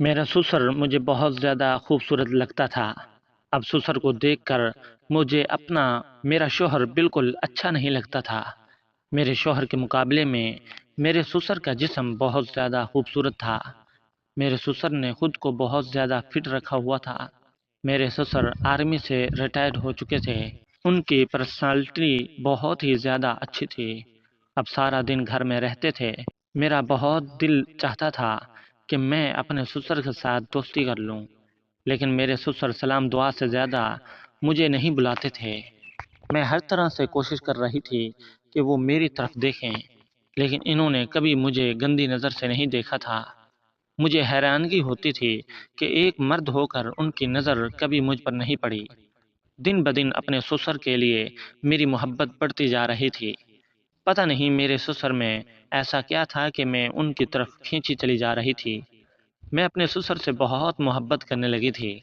میرا سسر مجھے بہت زیادہ خوبصورت لگتا تھا۔ اب سسر کو دیکھ کر مجھے میرا شوہر بالکل اچھا نہیں لگتا تھا۔ میرے شوہر کے مقابلے میں میرے سسر کا جسم بہت زیادہ خوبصورت تھا۔ میرے سسر نے خود کو بہت زیادہ فٹ رکھا ہوا تھا۔ میرے سسر آرمی سے ریٹائرڈ ہو چکے تھے۔ ان کی پرسنالٹی بہت ہی زیادہ اچھی تھی۔ اب سارا دن گھر میں رہتے تھے۔ میرا بہت دل چاہتا تھا کہ میں اپنے سسر کے ساتھ دوستی کر لوں، لیکن میرے سسر سلام دعا سے زیادہ مجھے نہیں بلاتے تھے۔ میں ہر طرح سے کوشش کر رہی تھی کہ وہ میری طرف دیکھیں، لیکن انہوں نے کبھی مجھے گندی نظر سے نہیں دیکھا تھا۔ مجھے حیرانگی ہوتی تھی کہ ایک مرد ہو کر ان کی نظر کبھی مجھ پر نہیں پڑی۔ دن بدن اپنے سسر کے لیے میری محبت بڑھتی جا رہی تھی۔ پتہ نہیں میرے سسر میں ایسا کیا تھا کہ میں ان کی طرف کھینچی چلی جا رہی تھی۔ میں اپنے سسر سے بہت محبت کرنے لگی تھی،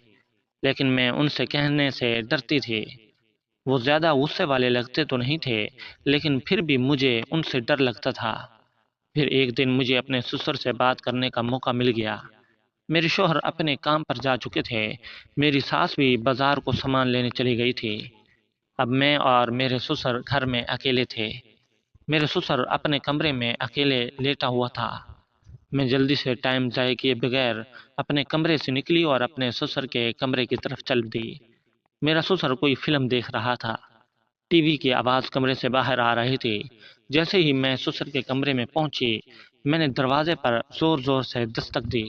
لیکن میں ان سے کہنے سے ڈرتی تھی۔ وہ زیادہ غصے والے لگتے تو نہیں تھے، لیکن پھر بھی مجھے ان سے ڈر لگتا تھا۔ پھر ایک دن مجھے اپنے سسر سے بات کرنے کا موقع مل گیا۔ میرے شوہر اپنے کام پر جا چکے تھے۔ میری ساس بھی بازار کو سامان لینے چلی گئی تھی۔ اب میں اور میرے سسر گھر میں اکیلے تھے۔ میرے سسر اپنے کمرے میں اکیلے لیٹا ہوا تھا۔ میں جلدی سے ٹائم ضائع کیے بغیر اپنے کمرے سے نکلی اور اپنے سسر کے کمرے کی طرف چل دی۔ میرا سسر کوئی فلم دیکھ رہا تھا۔ ٹی وی کی آواز کمرے سے باہر آ رہی تھی۔ جیسے ہی میں سسر کے کمرے میں پہنچی، میں نے دروازے پر زور زور سے دستک دی۔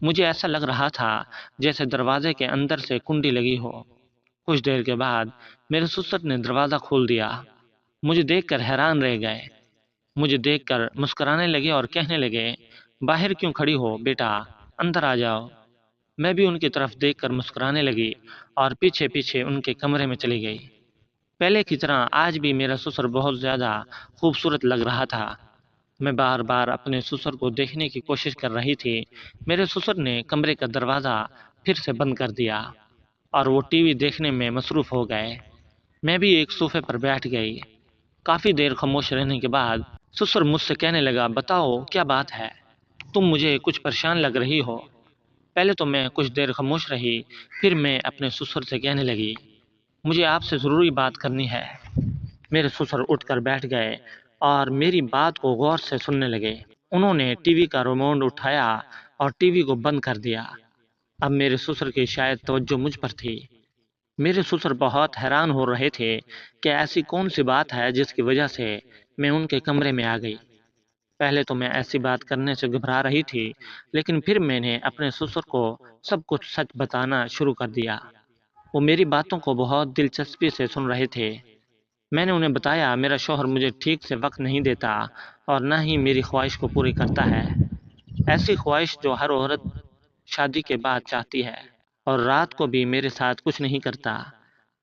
مجھے ایسا لگ رہا تھا جیسے دروازے کے اندر سے کنڈی لگی ہو۔ کچھ دیر کے بعد میرے سسر نے دروازہ کھول دیا۔ مجھے دیکھ کر حیران رہ گئے۔ مجھے دیکھ کر مسکرانے لگے اور کہنے لگے، باہر کیوں کھڑی ہو بیٹا، اندر آ جاؤ۔ میں بھی ان کی طرف دیکھ کر مسکرانے لگی اور پیچھے پیچھے ان کے کمرے میں چلی گئی۔ پہلے کی طرح آج بھی میرا سسر بہت زیادہ خوبصورت لگ رہا تھا۔ میں بار بار اپنے سسر کو دیکھنے کی کوشش کر رہی تھی۔ میرے سسر نے کمرے کا دروازہ پھر سے بند کر دیا اور وہ ٹی وی دیکھنے میں مصروف ہو گئے۔ میں بھی ایک صوفے پر بیٹھ گئی۔ کافی دیر خاموش رہنے کے بعد سسر مجھ سے کہنے لگا، بتاؤ کیا بات ہے؟ تم مجھے کچھ پریشان لگ رہی ہو۔ پہلے تو میں کچھ دیر خاموش رہی، پھر میں اپنے سسر سے کہنے لگی، مجھے آپ سے ضروری بات کرنی ہے۔ میرے سسر اٹھ کر بیٹھ گئے اور میری بات کو غور سے سننے لگے۔ انہوں نے ٹی وی کا ریموٹ اٹھایا اور ٹی وی کو بند کر دیا۔ اب میرے سسر کی شاید توجہ مجھ پر تھی۔ میرے سسر بہت حیران ہو رہے تھے کہ ایسی کون سی بات ہے جس کی وجہ سے میں ان کے کمرے میں آ گئی۔ پہلے تو میں ایسی بات کرنے سے گھبرا رہی تھی، لیکن پھر میں نے اپنے سسر کو سب کچھ سچ بتانا شروع کر دیا۔ وہ میری باتوں کو بہت دلچسپی سے سن رہے تھے۔ میں نے انہیں بتایا، میرا شوہر مجھے ٹھیک سے وقت نہیں دیتا اور نہ ہی میری خواہش کو پوری کرتا ہے۔ ایسی خواہش جو ہر عورت شادی کے بعد چاہتی ہے، اور رات کو بھی میرے ساتھ کچھ نہیں کرتا۔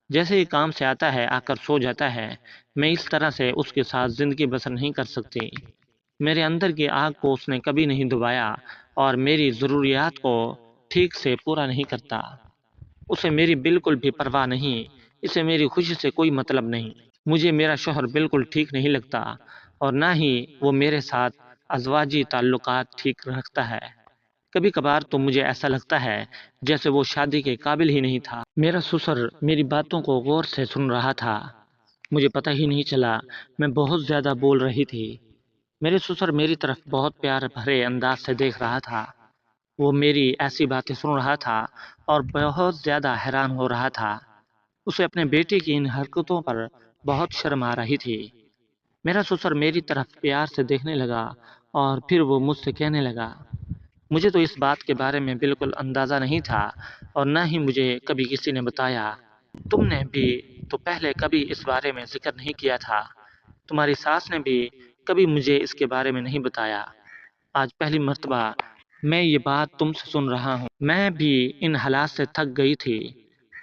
جیسے ہی کام سے آتا ہے آ کر سو جاتا ہے۔ میں اس طرح سے اس کے ساتھ زندگی بسر نہیں کر سکتی۔ میرے اندر کی آگ کو اس نے کبھی نہیں دبایا اور میری ضروریات کو ٹھیک سے پورا نہیں کرتا۔ اسے میری بالکل بھی پرواہ نہیں، اسے میری خوشی سے کوئی مطلب نہیں۔ مجھے میرا شوہر بالکل ٹھیک نہیں لگتا اور نہ ہی وہ میرے ساتھ ازواجی تعلقات ٹھیک رکھتا ہے۔ کبھی کبھار تو مجھے ایسا لگتا ہے جیسے وہ شادی کے قابل ہی نہیں تھا۔ میرا سسر میری باتوں کو غور سے سن رہا تھا۔ مجھے پتہ ہی نہیں چلا میں بہت زیادہ بول رہی تھی۔ میرے سسر میری طرف بہت پیار بھرے انداز سے دیکھ رہا تھا۔ وہ میری ایسی باتیں سن رہا تھا اور بہت زیادہ حیران ہو رہا تھا۔ اسے اپنے بیٹے کی ان حرکتوں پر بہت شرم آ رہی تھی۔ میرا سسر میری طرف پیار سے دیکھنے لگا اور پھر وہ مجھ سے کہنے لگا، مجھے تو اس بات کے بارے میں بالکل اندازہ نہیں تھا اور نہ ہی مجھے کبھی کسی نے بتایا۔ تم نے بھی تو پہلے کبھی اس بارے میں ذکر نہیں کیا تھا۔ تمہاری ساس نے بھی کبھی مجھے اس کے بارے میں نہیں بتایا۔ آج پہلی مرتبہ میں یہ بات تم سے سن رہا ہوں۔ میں بھی ان حالات سے تھک گئی تھی،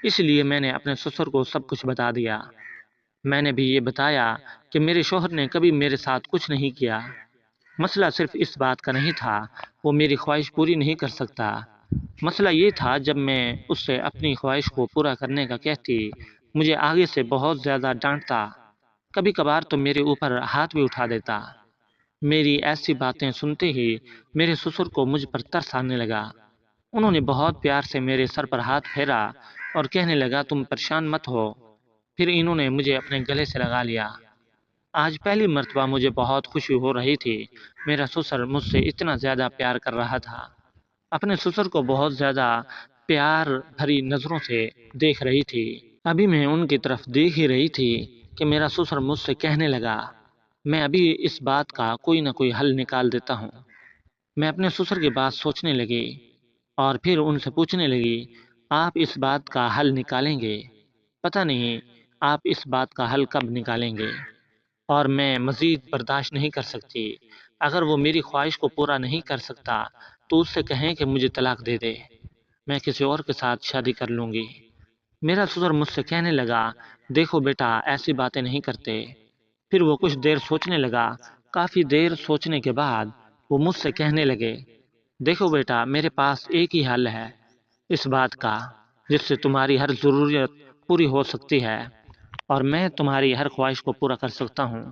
اس لیے میں نے اپنے سسر کو سب کچھ بتا دیا۔ میں نے بھی یہ بتایا کہ میرے شوہر نے کبھی میرے ساتھ کچھ نہیں کیا۔ مسئلہ صرف اس بات کا نہیں تھا وہ میری خواہش پوری نہیں کر سکتا۔ مسئلہ یہ تھا جب میں اس سے اپنی خواہش کو پورا کرنے کا کہتی، مجھے آگے سے بہت زیادہ ڈانٹتا، کبھی کبھار تو میرے اوپر ہاتھ بھی اٹھا دیتا۔ میری ایسی باتیں سنتے ہی میرے سسر کو مجھ پر ترس آنے لگا۔ انہوں نے بہت پیار سے میرے سر پر ہاتھ پھیرا اور کہنے لگا تم پریشان مت ہو۔ پھر انہوں نے مجھے اپنے گلے سے لگا لیا۔ آج پہلی مرتبہ مجھے بہت خوشی ہو رہی تھی۔ میرا سسر مجھ سے اتنا زیادہ پیار کر رہا تھا۔ اپنے سسر کو بہت زیادہ پیار بھری نظروں سے دیکھ رہی تھی۔ ابھی میں ان کی طرف دیکھ ہی رہی تھی کہ میرا سسر مجھ سے کہنے لگا میں ابھی اس بات کا کوئی نہ کوئی حل نکال دیتا ہوں۔ میں اپنے سسر کی بات سوچنے لگی اور پھر ان سے پوچھنے لگی آپ اس بات کا حل نکالیں گے؟ پتہ نہیں آپ اس بات کا حل کب نکالیں گے، اور میں مزید برداشت نہیں کر سکتی۔ اگر وہ میری خواہش کو پورا نہیں کر سکتا تو اس سے کہیں کہ مجھے طلاق دے دے، میں کسی اور کے ساتھ شادی کر لوں گی۔ میرا سسر مجھ سے کہنے لگا دیکھو بیٹا ایسی باتیں نہیں کرتے۔ پھر وہ کچھ دیر سوچنے لگا۔ کافی دیر سوچنے کے بعد وہ مجھ سے کہنے لگے دیکھو بیٹا میرے پاس ایک ہی حل ہے اس بات کا جس سے تمہاری ہر ضرورت پوری ہو سکتی ہے اور میں تمہاری ہر خواہش کو پورا کر سکتا ہوں۔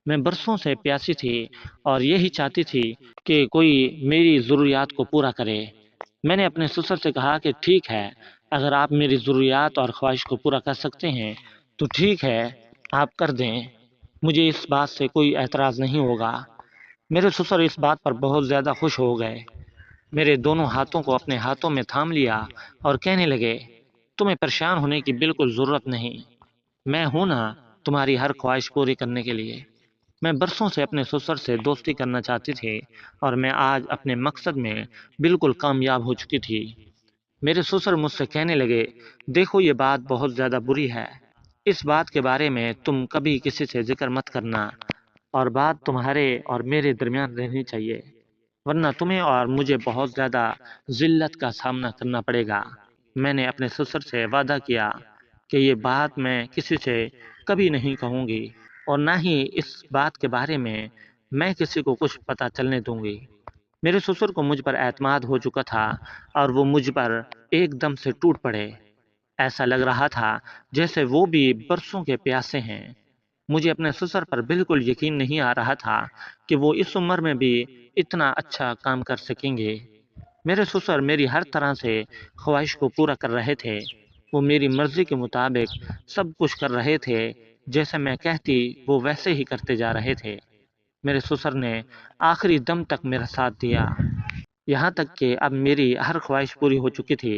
میں برسوں سے پیاسی تھی اور یہی چاہتی تھی کہ کوئی میری ضروریات کو پورا کرے۔ میں نے اپنے سسر سے کہا کہ ٹھیک ہے، اگر آپ میری ضروریات اور خواہش کو پورا کر سکتے ہیں تو ٹھیک ہے، آپ کر دیں، مجھے اس بات سے کوئی اعتراض نہیں ہوگا۔ میرے سسر اس بات پر بہت زیادہ خوش ہو گئے، میرے دونوں ہاتھوں کو اپنے ہاتھوں میں تھام لیا اور کہنے لگے تمہیں پریشان ہونے کی بالکل ضرورت نہیں، میں ہوں نا تمہاری ہر خواہش پوری کرنے کے لیے۔ میں برسوں سے اپنے سسر سے دوستی کرنا چاہتی تھی اور میں آج اپنے مقصد میں بالکل کامیاب ہو چکی تھی۔ میرے سسر مجھ سے کہنے لگے دیکھو یہ بات بہت زیادہ بری ہے، اس بات کے بارے میں تم کبھی کسی سے ذکر مت کرنا اور بات تمہارے اور میرے درمیان رہنی چاہیے، ورنہ تمہیں اور مجھے بہت زیادہ ذلت کا سامنا کرنا پڑے گا۔ میں نے اپنے سسر سے وعدہ کیا کہ یہ بات میں کسی سے کبھی نہیں کہوں گی اور نہ ہی اس بات کے بارے میں کسی کو کچھ پتہ چلنے دوں گی۔ میرے سسر کو مجھ پر اعتماد ہو چکا تھا اور وہ مجھ پر ایک دم سے ٹوٹ پڑے۔ ایسا لگ رہا تھا جیسے وہ بھی برسوں کے پیاسے ہیں۔ مجھے اپنے سسر پر بالکل یقین نہیں آ رہا تھا کہ وہ اس عمر میں بھی اتنا اچھا کام کر سکیں گے۔ میرے سسر میری ہر طرح سے خواہش کو پورا کر رہے تھے، وہ میری مرضی کے مطابق سب کچھ کر رہے تھے، جیسے میں کہتی وہ ویسے ہی کرتے جا رہے تھے۔ میرے سسر نے آخری دم تک میرا ساتھ دیا، یہاں تک کہ اب میری ہر خواہش پوری ہو چکی تھی۔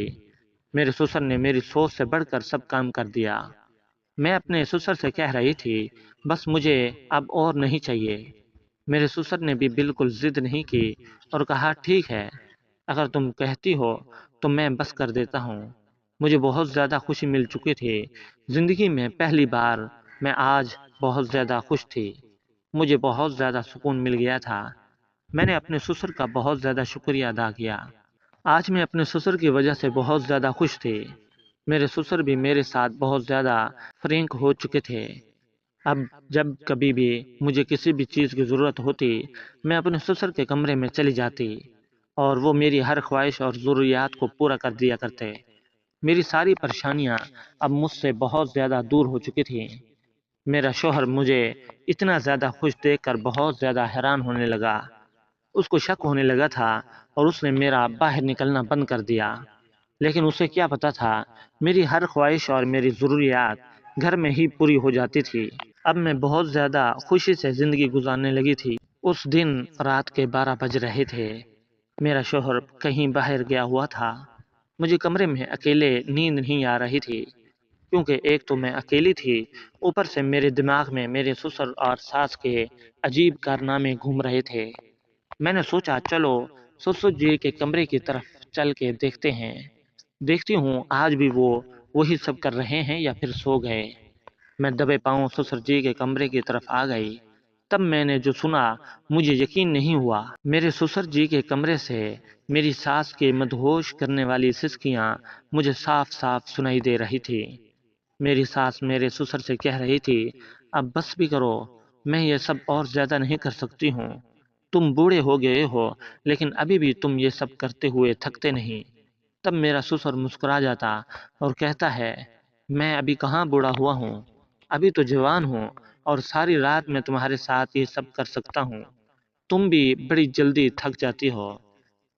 میرے سسر نے میری سوچ سے بڑھ کر سب کام کر دیا۔ میں اپنے سسر سے کہہ رہی تھی بس مجھے اب اور نہیں چاہیے۔ میرے سسر نے بھی بالکل ضد نہیں کی اور کہا ٹھیک ہے، اگر تم کہتی ہو تو میں بس کر دیتا ہوں۔ مجھے بہت زیادہ خوشی مل چکی تھی، زندگی میں پہلی بار میں آج بہت زیادہ خوش تھی، مجھے بہت زیادہ سکون مل گیا تھا۔ میں نے اپنے سسر کا بہت زیادہ شکریہ ادا کیا۔ آج میں اپنے سسر کی وجہ سے بہت زیادہ خوش تھی۔ میرے سسر بھی میرے ساتھ بہت زیادہ فرینک ہو چکے تھے۔ اب جب کبھی بھی مجھے کسی بھی چیز کی ضرورت ہوتی میں اپنے سسر کے کمرے میں چلی جاتی اور وہ میری ہر خواہش اور ضروریات کو پورا کر دیا کرتے۔ میری ساری پریشانیاں اب مجھ سے بہت زیادہ دور ہو چکی تھیں۔ میرا شوہر مجھے اتنا زیادہ خوش دیکھ کر بہت زیادہ حیران ہونے لگا۔ اس کو شک ہونے لگا تھا اور اس نے میرا باہر نکلنا بند کر دیا، لیکن اسے کیا پتا تھا میری ہر خواہش اور میری ضروریات گھر میں ہی پوری ہو جاتی تھی۔ اب میں بہت زیادہ خوشی سے زندگی گزارنے لگی تھی۔ اس دن رات کے 12 بج رہے تھے، میرا شوہر کہیں باہر گیا ہوا تھا۔ مجھے کمرے میں اکیلے نیند نہیں آ رہی تھی، کیونکہ ایک تو میں اکیلی تھی، اوپر سے میرے دماغ میں میرے سسر اور ساس کے عجیب کارنامے گھوم رہے تھے۔ میں نے سوچا چلو سسر جی کے کمرے کی طرف چل کے دیکھتے ہیں، دیکھتی ہوں آج بھی وہ وہی سب کر رہے ہیں یا پھر سو گئے۔ میں دبے پاؤں سسر جی کے کمرے کی طرف آ گئی۔ تب میں نے جو سنا مجھے یقین نہیں ہوا۔ میرے سسر جی کے کمرے سے میری ساس کے مدہوش کرنے والی سسکیاں مجھے صاف صاف سنائی دے رہی تھی۔ میری ساس میرے سسر سے کہہ رہی تھی اب بس بھی کرو، میں یہ سب اور زیادہ نہیں کر سکتی ہوں، تم بوڑھے ہو گئے ہو لیکن ابھی بھی تم یہ سب کرتے ہوئے تھکتے نہیں۔ تب میرا سسر مسکرا جاتا اور کہتا ہے میں ابھی کہاں بوڑھا ہوا ہوں، ابھی تو جوان ہوں اور ساری رات میں تمہارے ساتھ یہ سب کر سکتا ہوں، تم بھی بڑی جلدی تھک جاتی ہو۔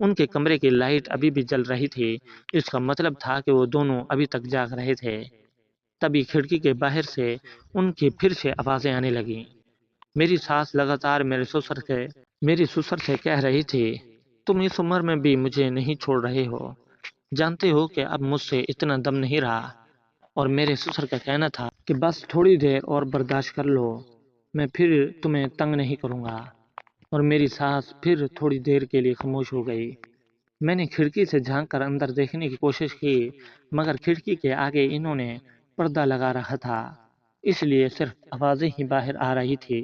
ان کے کمرے کی لائٹ ابھی بھی جل رہی تھی، اس کا مطلب تھا کہ وہ دونوں ابھی تک جاگ رہے تھے۔ تبھی کھڑکی کے باہر سے ان کی پھر سے آوازیں آنے لگیں۔ میری ساس لگاتار میری سسر سے کہہ رہی تھی، تم اس عمر میں بھی مجھے نہیں چھوڑ رہے ہو، جانتے ہو کہ اب مجھ سے اتنا دم نہیں رہا۔ اور میرے سسر کا کہنا تھا کہ بس تھوڑی دیر اور برداشت کر لو، میں پھر تمہیں تنگ نہیں کروں گا۔ اور میری ساس پھر تھوڑی دیر کے لیے خاموش ہو گئی۔ میں نے کھڑکی سے جھانک کر اندر دیکھنے کی کوشش کی، مگر کھڑکی کے آگے انہوں نے پردہ لگا رکھا تھا، اس لیے صرف آوازیں ہی باہر آ رہی تھی،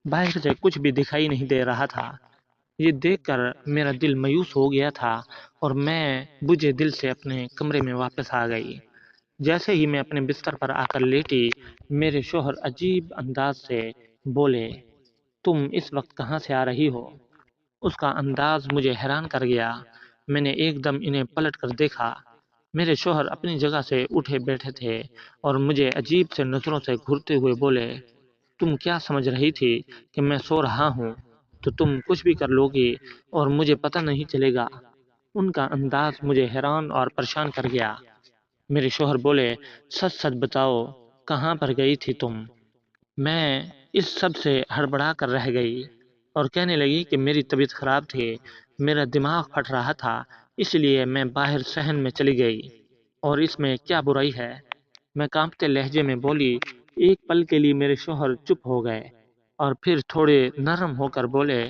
باہر سے کچھ بھی دکھائی نہیں دے رہا تھا۔ یہ دیکھ کر میرا دل مایوس ہو گیا تھا اور میں بجھے دل سے اپنے کمرے میں واپس آ گئی۔ جیسے ہی میں اپنے بستر پر آ کر لیٹی، میرے شوہر عجیب انداز سے بولے، تم اس وقت کہاں سے آ رہی ہو؟ اس کا انداز مجھے حیران کر گیا۔ میں نے ایک دم انہیں پلٹ کر دیکھا۔ میرے شوہر اپنی جگہ سے اٹھے بیٹھے تھے اور مجھے عجیب سے نظروں سے گھورتے ہوئے بولے، تم کیا سمجھ رہی تھی کہ میں سو رہا ہوں تو تم کچھ بھی کر لو گی اور مجھے پتہ نہیں چلے گا؟ ان کا انداز مجھے حیران اور پریشان کر گیا۔ میرے شوہر بولے، سچ سچ بتاؤ، کہاں پر گئی تھی تم؟ میں اس سب سے ہڑبڑا کر رہ گئی اور کہنے لگی کہ میری طبیعت خراب تھی، میرا دماغ پھٹ رہا تھا، اس لیے میں باہر صحن میں چلی گئی، اور اس میں کیا برائی ہے؟ میں کانپتے لہجے میں بولی۔ ایک پل کے لیے میرے شوہر چپ ہو گئے اور پھر تھوڑے نرم ہو کر بولے،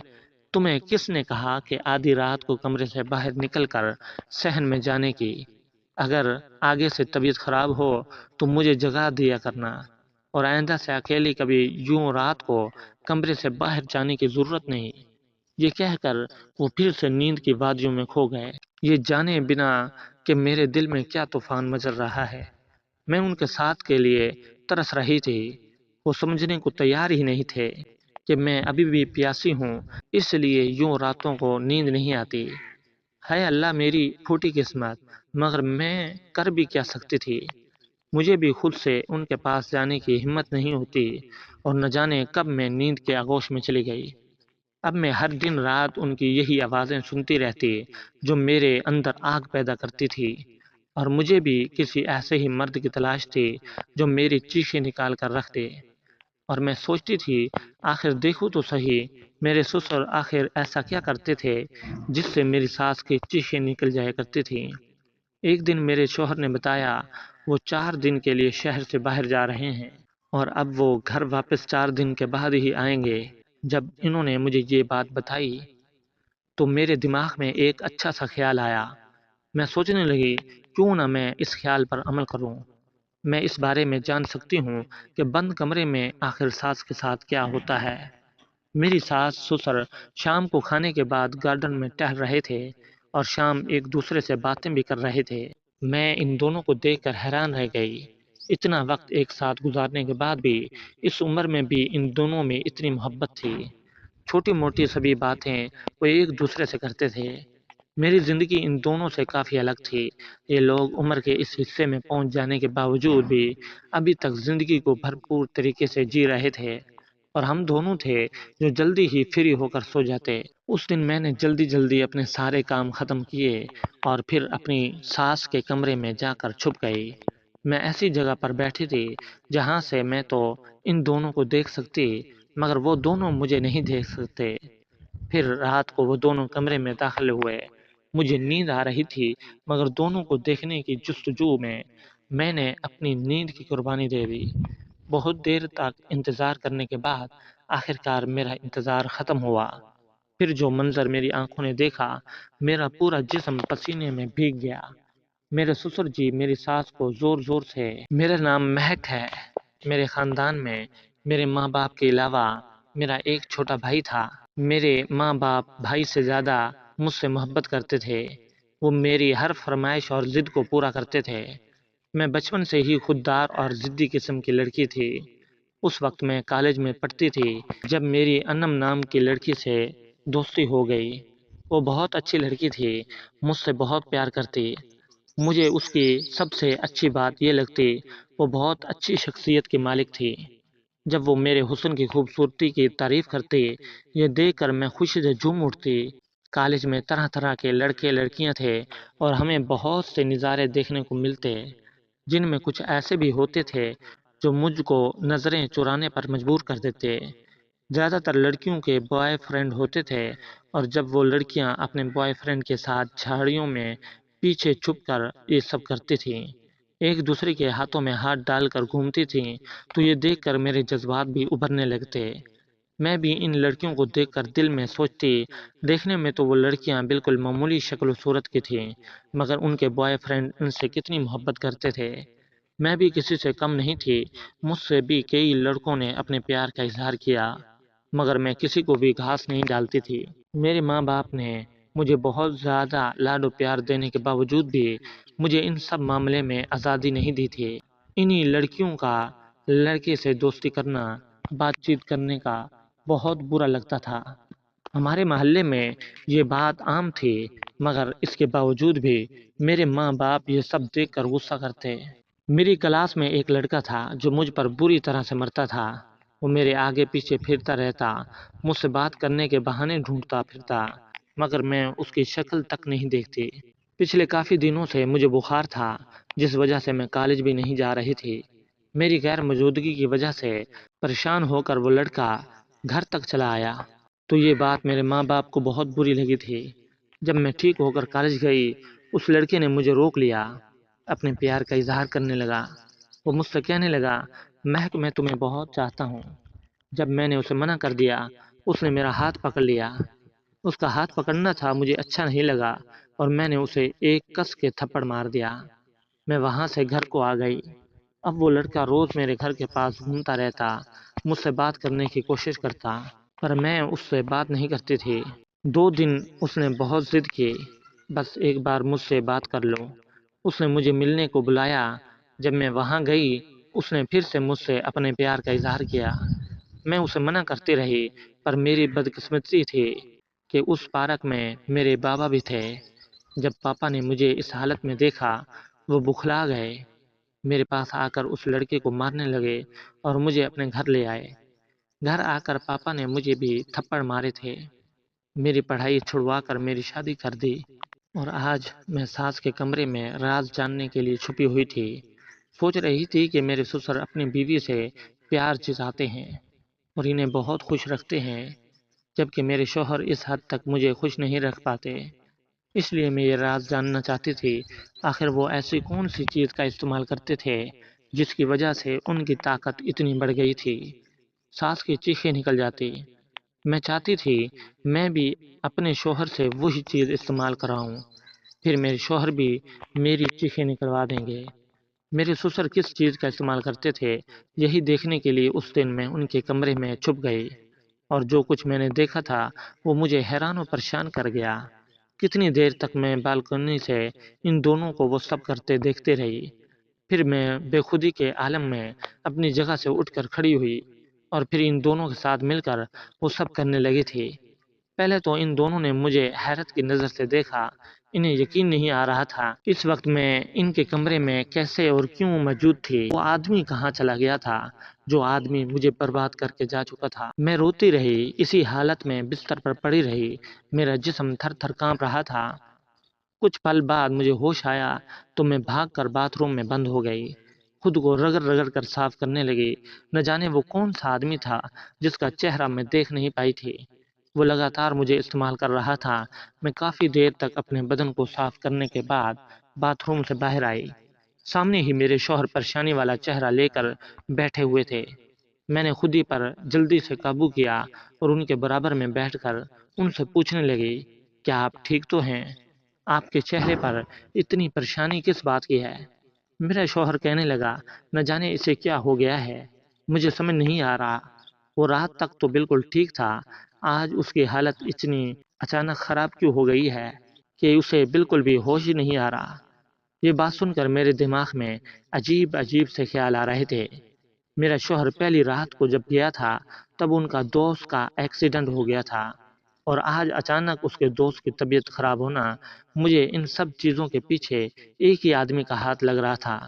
تمہیں کس نے کہا کہ آدھی رات کو کمرے سے باہر نکل کر صحن میں جانے کی؟ اگر آگے سے طبیعت خراب ہو تو مجھے جگا دیا کرنا، اور آئندہ سے اکیلی کبھی یوں رات کو کمرے سے باہر جانے کی ضرورت نہیں۔ یہ کہہ کر وہ پھر سے نیند کی وادیوں میں کھو گئے، یہ جانے بنا کہ میرے دل میں کیا طوفان مچل رہا ہے۔ میں ان کے ساتھ کے لیے ترس رہی تھی۔ وہ سمجھنے کو تیار ہی نہیں تھے کہ میں ابھی بھی پیاسی ہوں، اس لیے یوں راتوں کو نیند نہیں آتی۔ ہے اللہ میری پھوٹی قسمت، مگر میں کر بھی کیا سکتی تھی؟ مجھے بھی خود سے ان کے پاس جانے کی ہمت نہیں ہوتی، اور نہ جانے کب میں نیند کے آغوش میں چلی گئی۔ اب میں ہر دن رات ان کی یہی آوازیں سنتی رہتی جو میرے اندر آگ پیدا کرتی تھی، اور مجھے بھی کسی ایسے ہی مرد کی تلاش تھی جو میری چیخیں نکال کر رکھ دے۔ اور میں سوچتی تھی، آخر دیکھو تو صحیح، میرے سسر آخر ایسا کیا کرتے تھے جس سے میری ساس کی چیخیں نکل جایا کرتی تھیں۔ ایک دن میرے شوہر نے بتایا وہ 4 دن کے لیے شہر سے باہر جا رہے ہیں، اور اب وہ گھر واپس 4 دن کے بعد ہی آئیں گے۔ جب انہوں نے مجھے یہ بات بتائی تو میرے دماغ میں ایک اچھا سا خیال آیا۔ میں سوچنے لگی، کیوں نہ میں اس خیال پر عمل کروں؟ میں اس بارے میں جان سکتی ہوں کہ بند کمرے میں آخر ساس کے ساتھ کیا ہوتا ہے۔ میری ساس سسر شام کو کھانے کے بعد گارڈن میں ٹہل رہے تھے اور شام ایک دوسرے سے باتیں بھی کر رہے تھے۔ میں ان دونوں کو دیکھ کر حیران رہ گئی۔ اتنا وقت ایک ساتھ گزارنے کے بعد بھی اس عمر میں بھی ان دونوں میں اتنی محبت تھی۔ چھوٹی موٹی سبھی باتیں وہ ایک دوسرے سے کرتے تھے۔ میری زندگی ان دونوں سے کافی الگ تھی۔ یہ لوگ عمر کے اس حصے میں پہنچ جانے کے باوجود بھی ابھی تک زندگی کو بھرپور طریقے سے جی رہے تھے، اور ہم دونوں تھے جو جلدی ہی فری ہو کر سو جاتے۔ اس دن میں نے جلدی جلدی اپنے سارے کام ختم کیے اور پھر اپنی ساس کے کمرے میں جا کر چھپ گئی۔ میں ایسی جگہ پر بیٹھی تھی جہاں سے میں تو ان دونوں کو دیکھ سکتی، مگر وہ دونوں مجھے نہیں دیکھ سکتے۔ پھر رات کو وہ دونوں کمرے میں داخل ہوئے۔ مجھے نیند آ رہی تھی، مگر دونوں کو دیکھنے کی جستجو میں نے اپنی نیند کی قربانی دے دی۔ بہت دیر تک انتظار کرنے کے بعد آخرکار میرا انتظار ختم ہوا۔ پھر جو منظر میری آنکھوں نے دیکھا، میرا پورا جسم پسینے میں بھیگ گیا۔ میرے سسر جی میری ساس کو زور زور سے، میرا نام مہک ہے، میرے خاندان میں میرے ماں باپ کے علاوہ میرا ایک چھوٹا بھائی تھا۔ میرے ماں باپ بھائی سے زیادہ مجھ سے محبت کرتے تھے۔ وہ میری ہر فرمائش اور ضد کو پورا کرتے تھے۔ میں بچپن سے ہی خوددار اور ضدی قسم کی لڑکی تھی۔ اس وقت میں کالج میں پڑھتی تھی جب میری انم نام کی لڑکی سے دوستی ہو گئی۔ وہ بہت اچھی لڑکی تھی، مجھ سے بہت پیار کرتی۔ مجھے اس کی سب سے اچھی بات یہ لگتی، وہ بہت اچھی شخصیت کی مالک تھی۔ جب وہ میرے حسن کی خوبصورتی کی تعریف کرتی، یہ دیکھ کر میں خوشی سے جھوم اٹھتی۔ کالج میں طرح طرح کے لڑکے لڑکیاں تھے اور ہمیں بہت سے نظارے دیکھنے کو ملتے، جن میں کچھ ایسے بھی ہوتے تھے جو مجھ کو نظریں چرانے پر مجبور کر دیتے۔ زیادہ تر لڑکیوں کے بوائے فرینڈ ہوتے تھے، اور جب وہ لڑکیاں اپنے بوائے فرینڈ کے ساتھ جھاڑیوں میں پیچھے چھپ کر یہ سب کرتی تھیں، ایک دوسرے کے ہاتھوں میں ہاتھ ڈال کر گھومتی تھیں، تو یہ دیکھ کر میرے جذبات بھی ابھرنے لگتے۔ میں بھی ان لڑکیوں کو دیکھ کر دل میں سوچتی، دیکھنے میں تو وہ لڑکیاں بالکل معمولی شکل و صورت کی تھیں، مگر ان کے بوائے فرینڈ ان سے کتنی محبت کرتے تھے۔ میں بھی کسی سے کم نہیں تھی، مجھ سے بھی کئی لڑکوں نے اپنے پیار کا اظہار کیا، مگر میں کسی کو بھی گھاس نہیں ڈالتی تھی۔ میرے ماں باپ نے مجھے بہت زیادہ لاڈ و پیار دینے کے باوجود بھی مجھے ان سب معاملے میں آزادی نہیں دی تھی۔ انہی لڑکیوں کا لڑکے سے دوستی کرنا، بات چیت کرنے کا بہت برا لگتا تھا۔ ہمارے محلے میں یہ بات عام تھی، مگر اس کے باوجود بھی میرے ماں باپ یہ سب دیکھ کر غصہ کرتے۔ میری کلاس میں ایک لڑکا تھا جو مجھ پر بری طرح سے مرتا تھا۔ وہ میرے آگے پیچھے پھرتا رہتا، مجھ سے بات کرنے کے بہانے ڈھونڈتا پھرتا، مگر میں اس کی شکل تک نہیں دیکھتی۔ پچھلے کافی دنوں سے مجھے بخار تھا، جس وجہ سے میں کالج بھی نہیں جا رہی تھی۔ میری غیر موجودگی کی وجہ سے پریشان ہو کر وہ لڑکا گھر تک چلا آیا، تو یہ بات میرے ماں باپ کو بہت بری لگی تھی۔ جب میں ٹھیک ہو کر کالج گئی، اس لڑکے نے مجھے روک لیا، اپنے پیار کا اظہار کرنے لگا۔ وہ مجھ سے کہنے لگا، مہک میں تمہیں بہت چاہتا ہوں۔ جب میں نے اسے منع کر دیا، اس نے میرا ہاتھ پکڑ لیا۔ اس کا ہاتھ پکڑنا تھا مجھے اچھا نہیں لگا، اور میں نے اسے ایک کس کے تھپڑ مار دیا۔ میں وہاں سے گھر کو آ گئی۔ اب وہ لڑکا روز میرے گھر کے پاس گھومتا رہتا، مجھ سے بات کرنے کی کوشش کرتا، پر میں اس سے بات نہیں کرتی تھی۔ 2 دن اس نے بہت ضد کی، بس ایک بار مجھ سے بات کر لو۔ اس نے مجھے ملنے کو بلایا۔ جب میں وہاں گئی، اس نے پھر سے مجھ سے اپنے پیار کا اظہار کیا۔ میں اسے منع کرتی رہی، پر میری بدقسمتی تھی کہ اس پارک میں میرے بابا بھی تھے۔ جب پاپا نے مجھے اس حالت میں دیکھا، وہ بکھلا گئے، میرے پاس آ کر اس لڑکے کو مارنے لگے اور مجھے اپنے گھر لے آئے۔ گھر آ کر پاپا نے مجھے بھی تھپڑ مارے تھے، میری پڑھائی چھڑوا کر میری شادی کر دی، اور آج میں ساس کے کمرے میں راز جاننے کے لیے چھپی ہوئی تھی۔ سوچ رہی تھی کہ میرے سسر اپنی بیوی سے پیار جتاتے ہیں اور انہیں بہت خوش رکھتے ہیں، جبکہ میرے شوہر اس حد تک مجھے خوش نہیں رکھ پاتے۔ اس لیے میں یہ راز جاننا چاہتی تھی، آخر وہ ایسی کون سی چیز کا استعمال کرتے تھے جس کی وجہ سے ان کی طاقت اتنی بڑھ گئی تھی۔ سانس کی چیخیں نکل جاتی۔ میں چاہتی تھی میں بھی اپنے شوہر سے وہی چیز استعمال کراؤں، پھر میرے شوہر بھی میری چیخیں نکلوا دیں گے۔ میرے سسر کس چیز کا استعمال کرتے تھے، یہی دیکھنے کے لیے اس دن میں ان کے کمرے میں چھپ گئی، اور جو کچھ میں نے دیکھا تھا وہ مجھے حیران و پریشان کر گیا۔ کتنی دیر تک میں بالکنی سے ان دونوں کو وہ سب کرتے دیکھتے رہی، پھر میں بے خودی کے عالم میں اپنی جگہ سے اٹھ کر کھڑی ہوئی، اور پھر ان دونوں کے ساتھ مل کر وہ سب کرنے لگی تھی۔ پہلے تو ان دونوں نے مجھے حیرت کی نظر سے دیکھا، انہیں یقین نہیں آ رہا تھا اس وقت میں ان کے کمرے میں کیسے اور کیوں موجود تھی۔ وہ آدمی کہاں چلا گیا تھا جو آدمی مجھے برباد کر کے جا چکا تھا؟ میں روتی رہی، اسی حالت میں بستر پر پڑی رہی، میرا جسم تھر تھر کانپ رہا تھا۔ کچھ پل بعد مجھے ہوش آیا تو میں بھاگ کر باتھ روم میں بند ہو گئی، خود کو رگڑ رگڑ کر صاف کرنے لگی۔ نہ جانے وہ کون سا آدمی تھا جس کا چہرہ میں دیکھ نہیں پائی تھی۔ وہ لگاتار مجھے استعمال کر رہا تھا۔ میں کافی دیر تک اپنے بدن کو صاف کرنے کے بعد باتھ روم سے باہر آئی۔ سامنے ہی میرے شوہر پریشانی والا چہرہ لے کر بیٹھے ہوئے تھے۔ میں نے خود ہی پر جلدی سے قابو کیا اور ان کے برابر میں بیٹھ کر ان سے پوچھنے لگی، کیا آپ ٹھیک تو ہیں؟ آپ کے چہرے پر اتنی پریشانی کس بات کی ہے؟ میرا شوہر کہنے لگا، نہ جانے اسے کیا ہو گیا ہے، مجھے سمجھ نہیں آ رہا۔ وہ رات تک تو بالکل ٹھیک تھا، آج اس کی حالت اتنی اچانک خراب کیوں ہو گئی ہے کہ اسے بالکل بھی ہوش ہی نہیں آ رہا۔ یہ بات سن کر میرے دماغ میں عجیب عجیب سے خیال آ رہے تھے۔ میرا شوہر پہلی رات کو جب گیا تھا تب ان کا دوست کا ایکسیڈنٹ ہو گیا تھا، اور آج اچانک اس کے دوست کی طبیعت خراب ہونا، مجھے ان سب چیزوں کے پیچھے ایک ہی آدمی کا ہاتھ لگ رہا تھا،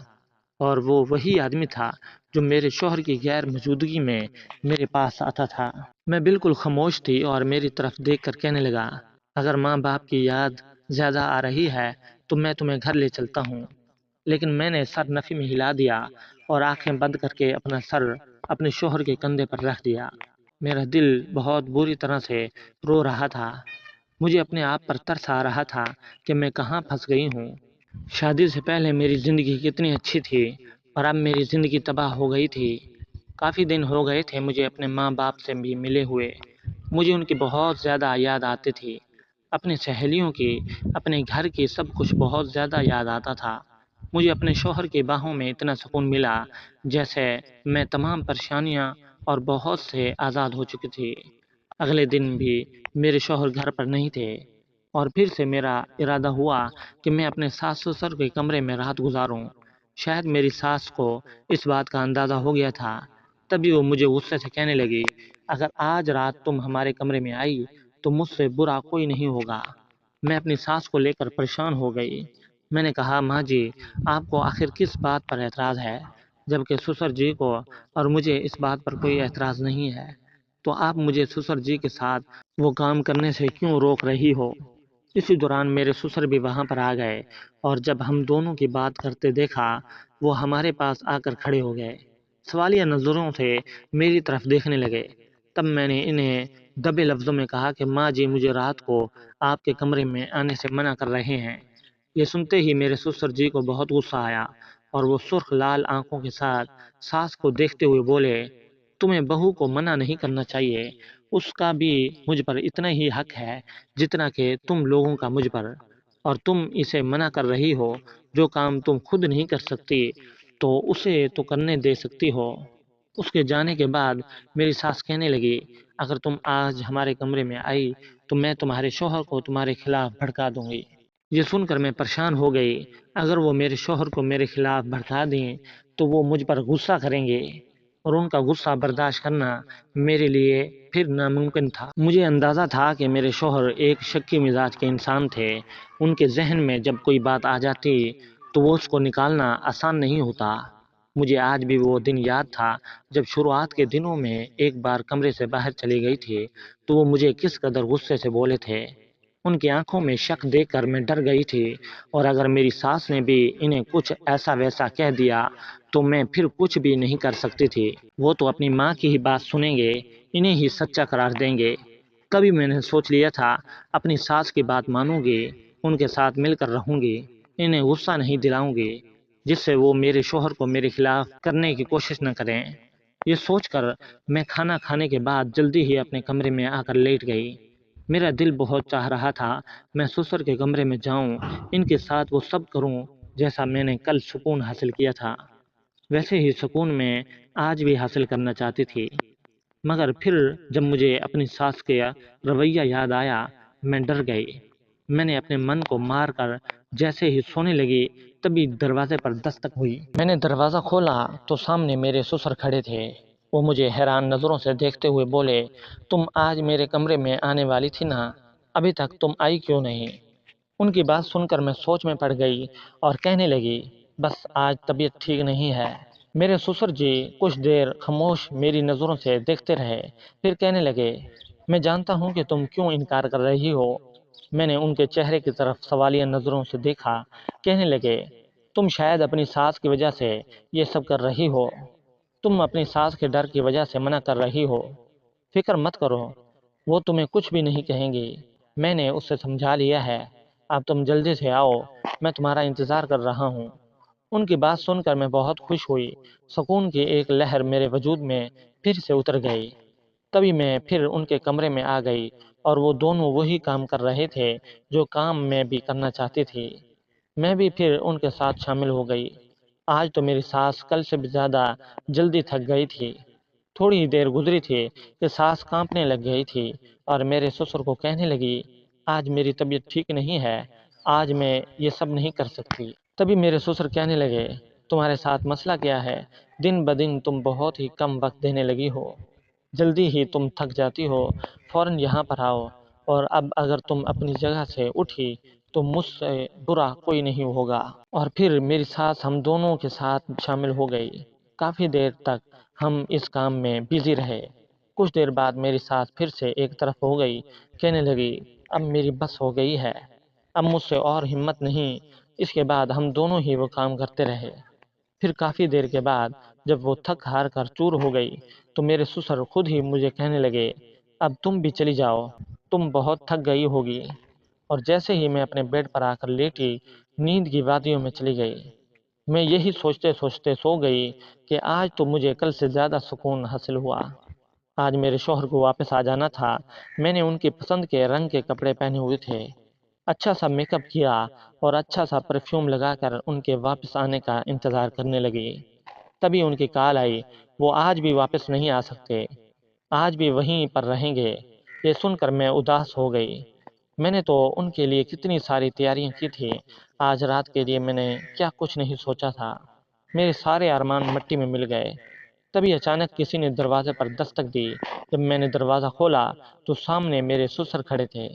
اور وہ وہی آدمی تھا جو میرے شوہر کی غیر موجودگی میں میرے پاس آتا تھا۔ میں بالکل خاموش تھی اور میری طرف دیکھ کر کہنے لگا، اگر ماں باپ کی یاد زیادہ آ رہی ہے تو میں تمہیں گھر لے چلتا ہوں۔ لیکن میں نے سر نفی میں ہلا دیا اور آنکھیں بند کر کے اپنا سر اپنے شوہر کے کندھے پر رکھ دیا۔ میرا دل بہت بری طرح سے رو رہا تھا۔ مجھے اپنے آپ پر ترس آ رہا تھا کہ میں کہاں پھنس گئی ہوں۔ شادی سے پہلے میری زندگی کتنی اچھی تھی اور اب میری زندگی تباہ ہو گئی تھی۔ کافی دن ہو گئے تھے مجھے اپنے ماں باپ سے بھی ملے ہوئے۔ مجھے ان کی بہت زیادہ یاد آتی تھی، اپنی سہیلیوں کی، اپنے گھر کی، سب کچھ بہت زیادہ یاد آتا تھا۔ مجھے اپنے شوہر کی باہوں میں اتنا سکون ملا جیسے میں تمام پریشانیاں اور بہت سے آزاد ہو چکی تھی۔ اگلے دن بھی میرے شوہر گھر پر نہیں تھے اور پھر سے میرا ارادہ ہوا کہ میں اپنے ساس سسر کے کمرے میں رات گزاروں۔ شاید میری ساس کو اس بات کا اندازہ ہو گیا تھا، تبھی وہ مجھے غصے سے کہنے لگی، اگر آج رات تم ہمارے کمرے میں آئی تو مجھ سے برا کوئی نہیں ہوگا۔ میں اپنی ساس کو لے کر پریشان ہو گئی۔ میں نے کہا، ماں جی، آپ کو آخر کس بات پر اعتراض ہے؟ جبکہ سسر جی کو اور مجھے اس بات پر کوئی اعتراض نہیں ہے، تو آپ مجھے سسر جی کے ساتھ وہ کام کرنے سے کیوں روک رہی ہو؟ اسی دوران میرے سسر بھی وہاں پر آ گئے اور جب ہم دونوں کی بات کرتے دیکھا، وہ ہمارے پاس آ کر کھڑے ہو گئے، سوالیہ نظروں سے میری طرف دیکھنے لگے۔ تب میں نے انہیں دبے لفظوں میں کہا کہ ماں جی مجھے رات کو آپ کے کمرے میں آنے سے منع کر رہے ہیں۔ یہ سنتے ہی میرے سسر جی کو بہت غصہ آیا اور وہ سرخ لال آنکھوں کے ساتھ ساس کو دیکھتے ہوئے بولے، تمہیں بہو کو منع نہیں کرنا چاہیے، اس کا بھی مجھ پر اتنا ہی حق ہے جتنا کہ تم لوگوں کا مجھ پر، اور تم اسے منع کر رہی ہو۔ جو کام تم خود نہیں کر سکتی تو اسے تو کرنے دے سکتی ہو۔ اس کے جانے کے بعد میری ساس کہنے لگی، اگر تم آج ہمارے کمرے میں آئی تو میں تمہارے شوہر کو تمہارے خلاف بھڑکا دوں گی۔ یہ سن کر میں پریشان ہو گئی۔ اگر وہ میرے شوہر کو میرے خلاف بھڑکا دیں تو وہ مجھ پر غصہ کریں گے اور ان کا غصہ برداشت کرنا میرے لیے پھر ناممکن تھا۔ مجھے اندازہ تھا کہ میرے شوہر ایک شکی مزاج کے انسان تھے۔ ان کے ذہن میں جب کوئی بات آ جاتی تو وہ اس کو نکالنا آسان نہیں ہوتا۔ مجھے آج بھی وہ دن یاد تھا جب شروعات کے دنوں میں ایک بار کمرے سے باہر چلی گئی تھی تو وہ مجھے کس قدر غصے سے بولے تھے۔ ان کی آنکھوں میں شک دیکھ کر میں ڈر گئی تھی، اور اگر میری ساس نے بھی انہیں کچھ ایسا ویسا کہہ دیا تو میں پھر کچھ بھی نہیں کر سکتی تھی۔ وہ تو اپنی ماں کی ہی بات سنیں گے، انہیں ہی سچا قرار دیں گے۔ تبھی میں نے سوچ لیا تھا، اپنی ساس کی بات مانوں گی، ان کے ساتھ مل کر رہوں گی، انہیں غصہ نہیں دلاؤں گی، جس سے وہ میرے شوہر کو میرے خلاف کرنے کی کوشش نہ کریں۔ یہ سوچ کر میں کھانا کھانے کے بعد جلدی ہی اپنے کمرے میں آ کر لیٹ گئی۔ میرا دل بہت چاہ رہا تھا میں سسر کے کمرے میں جاؤں، ان کے ساتھ وہ سب کروں جیسا میں نے کل سکون حاصل کیا تھا، ویسے ہی سکون میں آج بھی حاصل کرنا چاہتی تھی۔ مگر پھر جب مجھے اپنی ساس کا رویہ یاد آیا، میں ڈر گئی۔ میں نے اپنے من کو مار کر جیسے ہی سونے لگی تبھی دروازے پر دستک ہوئی۔ میں نے دروازہ کھولا تو سامنے میرے سسر کھڑے تھے۔ وہ مجھے حیران نظروں سے دیکھتے ہوئے بولے، تم آج میرے کمرے میں آنے والی تھی نا، ابھی تک تم آئی کیوں نہیں؟ ان کی بات سن کر میں سوچ میں پڑ گئی اور کہنے لگی، بس آج طبیعت ٹھیک نہیں ہے۔ میرے سسر جی کچھ دیر خاموش میری نظروں سے دیکھتے رہے، پھر کہنے لگے، میں جانتا ہوں کہ تم کیوں انکار کر رہی ہو۔ میں نے ان کے چہرے کی طرف سوالیہ نظروں سے دیکھا۔ کہنے لگے، تم شاید اپنی ساس کی وجہ سے یہ سب کر رہی ہو، تم اپنی ساس کے ڈر کی وجہ سے منع کر رہی ہو۔ فکر مت کرو، وہ تمہیں کچھ بھی نہیں کہیں گی، میں نے اس سے سمجھا لیا ہے۔ اب تم جلدی سے آؤ، میں تمہارا انتظار کر رہا ہوں۔ ان کی بات سن کر میں بہت خوش ہوئی، سکون کی ایک لہر میرے وجود میں پھر سے اتر گئی۔ تبھی میں پھر ان کے کمرے میں آ گئی اور وہ دونوں وہی کام کر رہے تھے جو کام میں بھی کرنا چاہتی تھی۔ میں بھی پھر ان کے ساتھ شامل ہو گئی۔ آج تو میری ساس کل سے بھی زیادہ جلدی تھک گئی تھی۔ تھوڑی ہی دیر گزری تھی کہ ساس کانپنے لگ گئی تھی اور میرے سسر کو کہنے لگی، آج میری طبیعت ٹھیک نہیں ہے، آج میں یہ سب نہیں کر سکتی۔ تبھی میرے سسر کہنے لگے، تمہارے ساتھ مسئلہ کیا ہے؟ دن بدن تم بہت ہی کم وقت دینے لگی ہو، جلدی ہی تم تھک جاتی ہو، فوراً یہاں پر آؤ، اور اب اگر تم اپنی جگہ سے اٹھی تو مجھ سے برا کوئی نہیں ہوگا۔ اور پھر میری ساس ہم دونوں کے ساتھ شامل ہو گئی۔ کافی دیر تک ہم اس کام میں بزی رہے۔ کچھ دیر بعد میری ساس پھر سے ایک طرف ہو گئی، کہنے لگی، اب میری بس ہو گئی ہے، اب مجھ سے اور ہمت نہیں۔ اس کے بعد ہم دونوں ہی وہ کام کرتے رہے۔ پھر کافی دیر کے بعد جب وہ تھک ہار کر چور ہو گئی تو میرے سسر خود ہی مجھے کہنے لگے، اب تم بھی چلی جاؤ، تم بہت تھک گئی ہوگی۔ اور جیسے ہی میں اپنے بیڈ پر آ کر لیٹی، نیند کی وادیوں میں چلی گئی۔ میں یہی سوچتے سوچتے سو گئی کہ آج تو مجھے کل سے زیادہ سکون حاصل ہوا۔ آج میرے شوہر کو واپس آ جانا تھا۔ میں نے ان کی پسند کے رنگ کے کپڑے پہنے ہوئے تھے، اچھا سا میک اپ کیا اور اچھا سا پرفیوم لگا کر ان کے واپس آنے کا انتظار کرنے لگی۔ تبھی ان کی کال آئی، وہ آج بھی واپس نہیں آ سکتے، آج بھی وہیں پر رہیں گے۔ یہ سن کر میں اداس ہو گئی۔ میں نے تو ان کے لیے کتنی ساری تیاریاں کی تھی، آج رات کے لیے میں نے کیا کچھ نہیں سوچا تھا۔ میرے سارے ارمان مٹی میں مل گئے۔ تبھی اچانک کسی نے دروازے پر دستک دی۔ جب میں نے دروازہ کھولا تو سامنے میرے سسر کھڑے تھے۔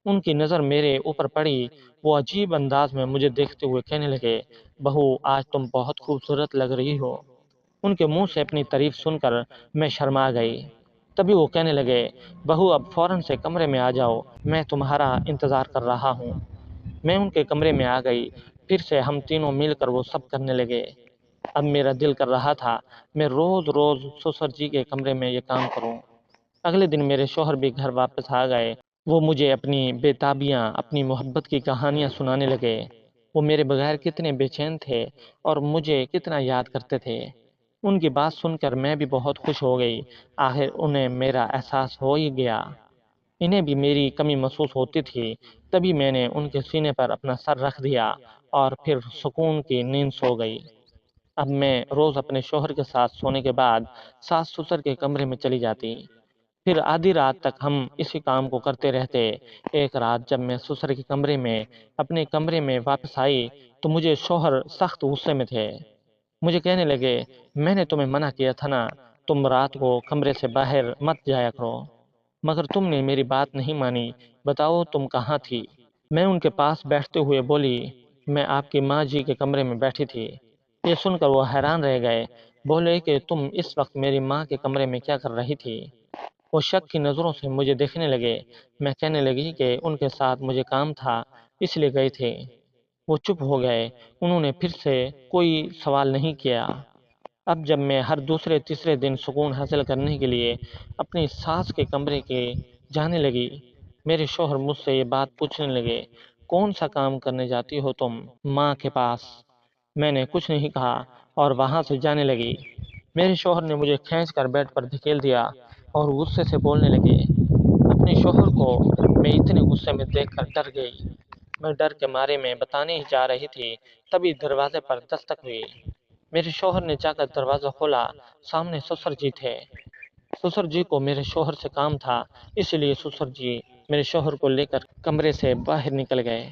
ان کی نظر میرے اوپر پڑی، وہ عجیب انداز میں مجھے دیکھتے ہوئے کہنے لگے، بہو آج تم بہت خوبصورت لگ رہی ہو۔ ان کے منہ سے اپنی تعریف سن کر میں شرما گئی۔ تبھی وہ کہنے لگے، بہو اب فوراً سے کمرے میں آ جاؤ، میں تمہارا انتظار کر رہا ہوں۔ میں ان کے کمرے میں آ گئی۔ پھر سے ہم تینوں مل کر وہ سب کرنے لگے۔ اب میرا دل کر رہا تھا میں روز روز سسر جی کے کمرے میں یہ کام کروں۔ اگلے دن میرے شوہر بھی گھر واپس آ گئے۔ وہ مجھے اپنی بے تابیاں، اپنی محبت کی کہانیاں سنانے لگے۔ وہ میرے بغیر کتنے بے چین تھے اور مجھے کتنا یاد کرتے تھے۔ ان کی بات سن کر میں بھی بہت خوش ہو گئی۔ آخر انہیں میرا احساس ہو ہی گیا۔ انہیں بھی میری کمی محسوس ہوتی تھی۔ تبھی میں نے ان کے سینے پر اپنا سر رکھ دیا اور پھر سکون کی نیند سو گئی۔ اب میں روز اپنے شوہر کے ساتھ سونے کے بعد ساس سسر کے کمرے میں چلی جاتی۔ پھر آدھی رات تک ہم اسی کام کو کرتے رہتے۔ ایک رات جب میں سسر کے کمرے میں اپنے کمرے میں واپس آئی تو مجھے شوہر سخت غصے میں تھے۔ مجھے کہنے لگے، میں نے تمہیں منع کیا تھا نا، تم رات کو کمرے سے باہر مت جایا کرو، مگر تم نے میری بات نہیں مانی، بتاؤ تم کہاں تھی؟ میں ان کے پاس بیٹھتے ہوئے بولی، میں آپ کی ماں جی کے کمرے میں بیٹھی تھی۔ یہ سن کر وہ حیران رہ گئے، بولے کہ تم اس وقت میری ماں کے کمرے میں کیا کر رہی تھی؟ وہ شک کی نظروں سے مجھے دیکھنے لگے۔ میں کہنے لگی کہ ان کے ساتھ مجھے کام تھا، اس لیے گئی تھی۔ وہ چپ ہو گئے، انہوں نے پھر سے کوئی سوال نہیں کیا۔ اب جب میں ہر دوسرے تیسرے دن سکون حاصل کرنے کے لیے اپنی ساس کے کمرے کے جانے لگی، میرے شوہر مجھ سے یہ بات پوچھنے لگے، کون سا کام کرنے جاتی ہو تم ماں کے پاس؟ میں نے کچھ نہیں کہا اور وہاں سے جانے لگی۔ میرے شوہر نے مجھے کھینچ کر بیڈ پر دھکیل دیا اور غصے سے بولنے لگے۔ اپنے شوہر کو میں اتنے غصے میں دیکھ کر ڈر گئی۔ میں ڈر کے مارے میں بتانے ہی جا رہی تھی، تبھی دروازے پر دستک ہوئی۔ میرے شوہر نے جا کر دروازہ کھولا، سامنے سسر جی تھے۔ سسر جی کو میرے شوہر سے کام تھا، اس لیے سسر جی میرے شوہر کو لے کر کمرے سے باہر نکل گئے۔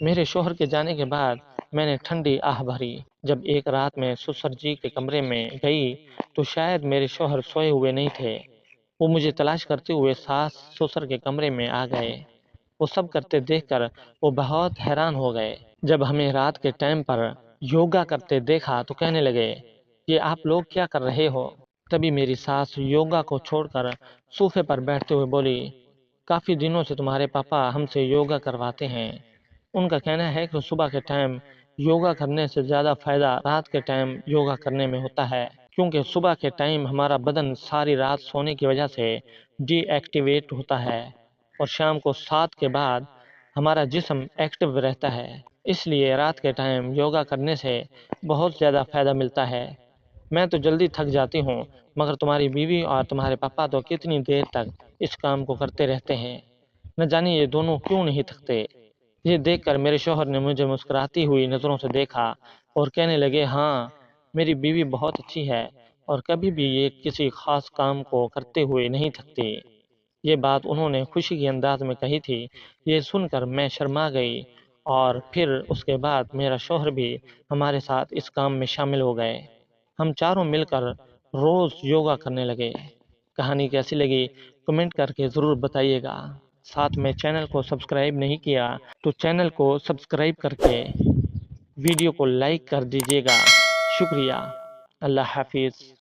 میرے شوہر کے جانے کے بعد میں نے ٹھنڈی آہ بھری۔ جب ایک رات میں سسر جی کے کمرے میں گئی تو شاید میرے شوہر سوئے ہوئے نہیں تھے۔ وہ مجھے تلاش کرتے ہوئے ساس سسر کے کمرے میں آ گئے۔ وہ سب کرتے دیکھ کر وہ بہت حیران ہو گئے۔ جب ہمیں رات کے ٹائم پر یوگا کرتے دیکھا تو کہنے لگے، یہ آپ لوگ کیا کر رہے ہو؟ تبھی میری ساس یوگا کو چھوڑ کر صوفے پر بیٹھتے ہوئے بولی، کافی دنوں سے تمہارے پاپا ہم سے یوگا کرواتے ہیں۔ ان کا کہنا ہے کہ صبح کے ٹائم یوگا کرنے سے زیادہ فائدہ رات کے ٹائم یوگا کرنے میں ہوتا ہے، کیونکہ صبح کے ٹائم ہمارا بدن ساری رات سونے کی وجہ سے ڈی ایکٹیویٹ ہوتا ہے اور شام کو 7 کے بعد ہمارا جسم ایکٹیو رہتا ہے، اس لیے رات کے ٹائم یوگا کرنے سے بہت زیادہ فائدہ ملتا ہے۔ میں تو جلدی تھک جاتی ہوں، مگر تمہاری بیوی اور تمہارے پاپا تو کتنی دیر تک اس کام کو کرتے رہتے ہیں، نہ جانے یہ دونوں کیوں نہیں تھکتے۔ یہ دیکھ کر میرے شوہر نے مجھے مسکراتی ہوئی نظروں سے دیکھا اور کہنے لگے، ہاں میری بیوی بہت اچھی ہے اور کبھی بھی یہ کسی خاص کام کو کرتے ہوئے نہیں تھکتی۔ یہ بات انہوں نے خوشی کے انداز میں کہی تھی۔ یہ سن کر میں شرما گئی اور پھر اس کے بعد میرا شوہر بھی ہمارے ساتھ اس کام میں شامل ہو گئے۔ ہم چاروں مل کر روز یوگا کرنے لگے۔ کہانی کیسی لگی کمنٹ کر کے ضرور بتائیے گا۔ ساتھ میں چینل کو سبسکرائب نہیں کیا تو چینل کو سبسکرائب کر کے ویڈیو کو لائک کر دیجیے گا۔ شکریہ۔ اللہ حافظ۔